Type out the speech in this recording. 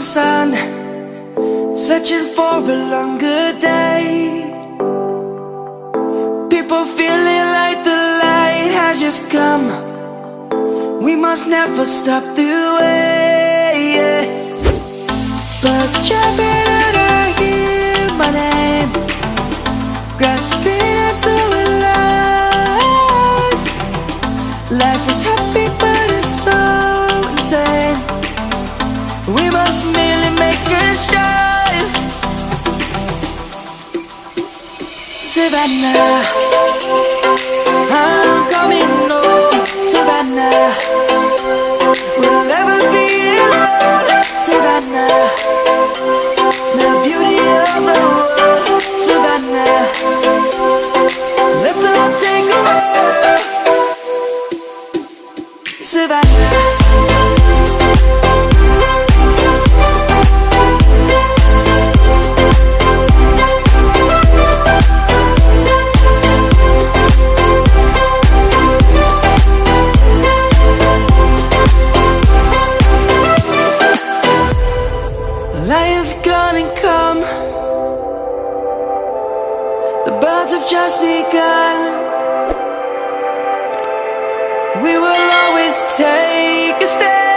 sun, searching for a longer day. People feeling like the light has just come. We must never stop the way, yeah. Birds chirping and I hear my name, grasping into a life. Life is happy but it's so insane. We must merely make a start. Savannah, I'm coming home. Savannah, we'll never be alone. Savannah, the beauty of the world. Savannah, let's all take a walk. Savannah. Lion's gonna come. The birds have just begun. We will always take a stand.